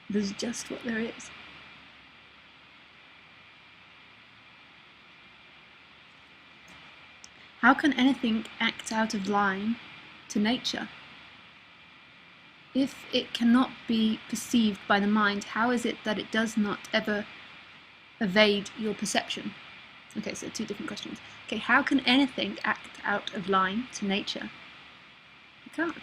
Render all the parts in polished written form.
There's just what there is. How can anything act out of line to nature? If it cannot be perceived by the mind, how is it that it does not ever evade your perception? Okay, so two different questions. Okay, how can anything act out of line to nature? It can't.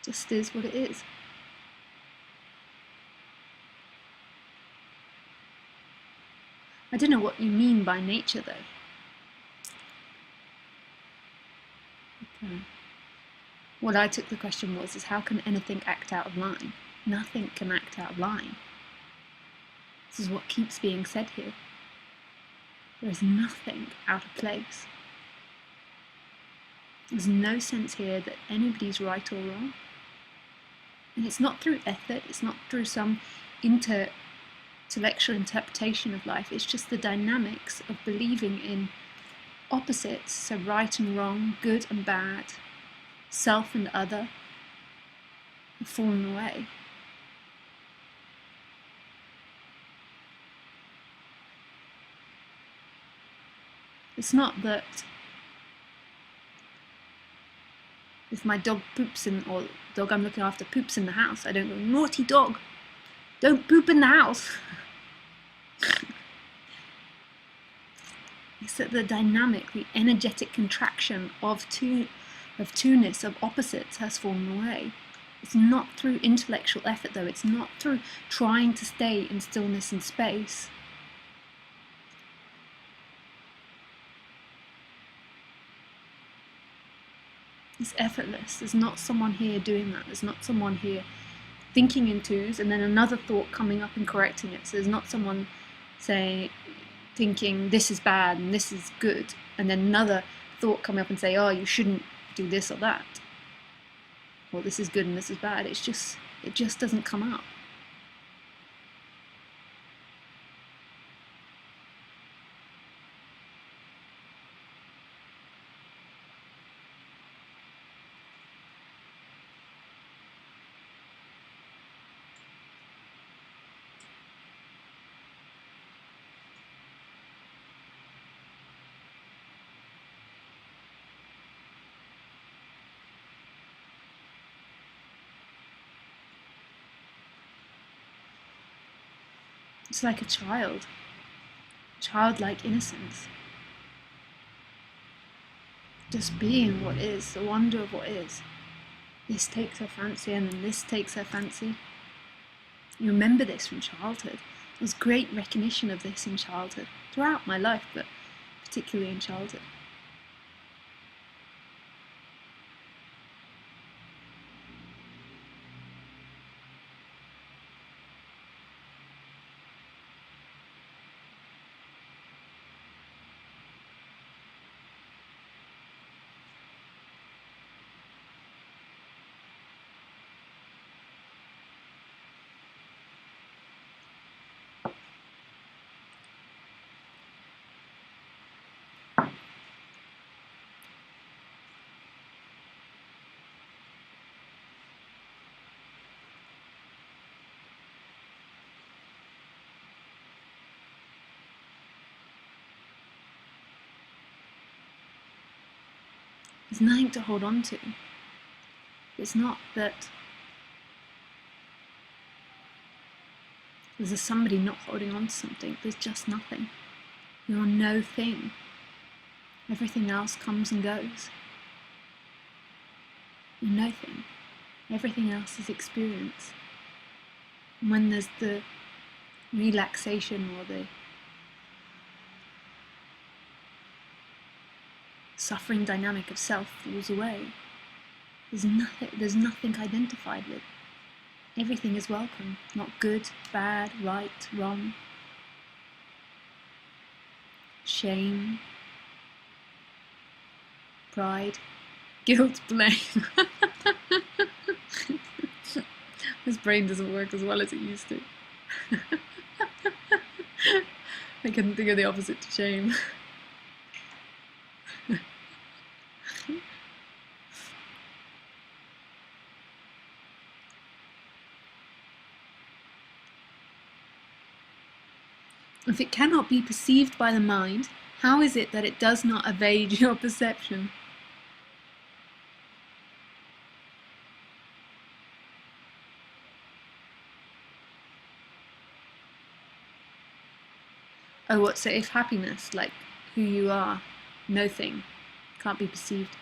Just is what it is. I don't know what you mean by nature, though. Okay. What I took the question was, is how can anything act out of line? Nothing can act out of line. This is what keeps being said here. There is nothing out of place. There's no sense here that anybody's right or wrong. And it's not through effort, it's not through some intellectual interpretation of life, it's just the dynamics of believing in opposites, so right and wrong, good and bad, self and other, have fallen away. It's not that if my dog poops in, or the dog I'm looking after poops in the house, I don't go, naughty dog, don't poop in the house. It's that the dynamic, the energetic contraction of two-ness, of opposites, has fallen away. It's not through intellectual effort, though. It's not through trying to stay in stillness and space. It's effortless. There's not someone here doing that. There's not someone here thinking in twos and then another thought coming up and correcting it. So there's not someone, say, thinking this is bad and this is good, and then another thought coming up and say, oh, you shouldn't do this or that, or this is good and this is bad. It just doesn't come up. It's like a child, childlike innocence. Just being what is, the wonder of what is. This takes her fancy and then this takes her fancy. You remember this from childhood. There's great recognition of this in childhood, throughout my life, but particularly in childhood. There's nothing to hold on to. It's not that there's a somebody not holding on to something. There's just nothing. You're no thing. Everything else comes and goes. You're nothing. Everything else is experience. And when there's the relaxation or the suffering dynamic of self falls away, there's nothing identified with. Everything is welcome, not good, bad, right, wrong, shame, pride, guilt, blame. This brain doesn't work as well as it used to. I couldn't think of the opposite to shame. If it cannot be perceived by the mind, how is it that it does not evade your perception? Oh, what? So if happiness, like who you are, no thing, can't be perceived,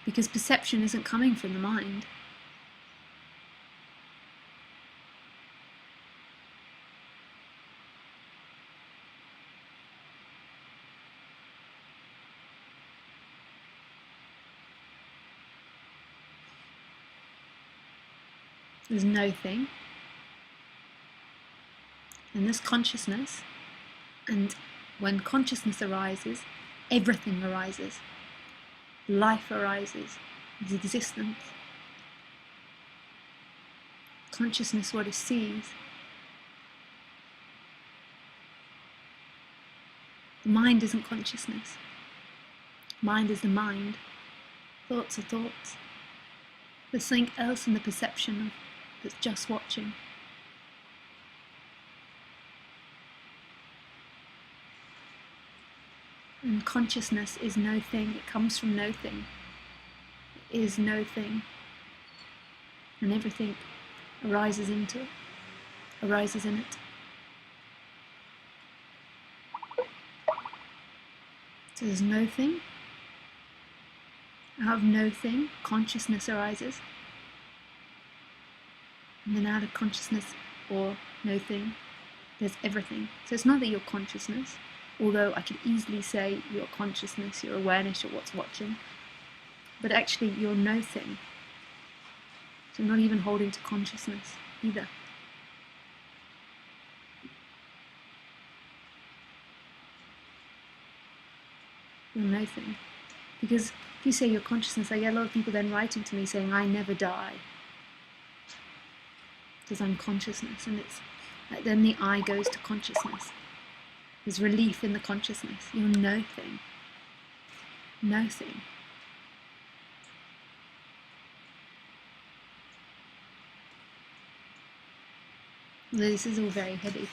because perception isn't coming from the mind. There's no thing. And this consciousness, and when consciousness arises, everything arises. Life arises, its existence. Consciousness, what it sees. The mind isn't consciousness. Mind is the mind. Thoughts are thoughts. There's something else in the perception that's just watching. And consciousness is no thing. It comes from no thing. It is no thing. And everything arises into it, arises in it. So there's no thing. Out of no thing, consciousness arises. And then out of consciousness, or no thing, there's everything. So it's not that you're consciousness, although I could easily say you're consciousness, your awareness, you're what's watching, but actually you're no thing. So not even holding to consciousness either. You're no thing. Because if you say you're consciousness, I get a lot of people then writing to me saying, I never die. Because I'm consciousness, and it's like then the I goes to consciousness. There's relief in the consciousness. You're no thing. No thing. This is all very heavy.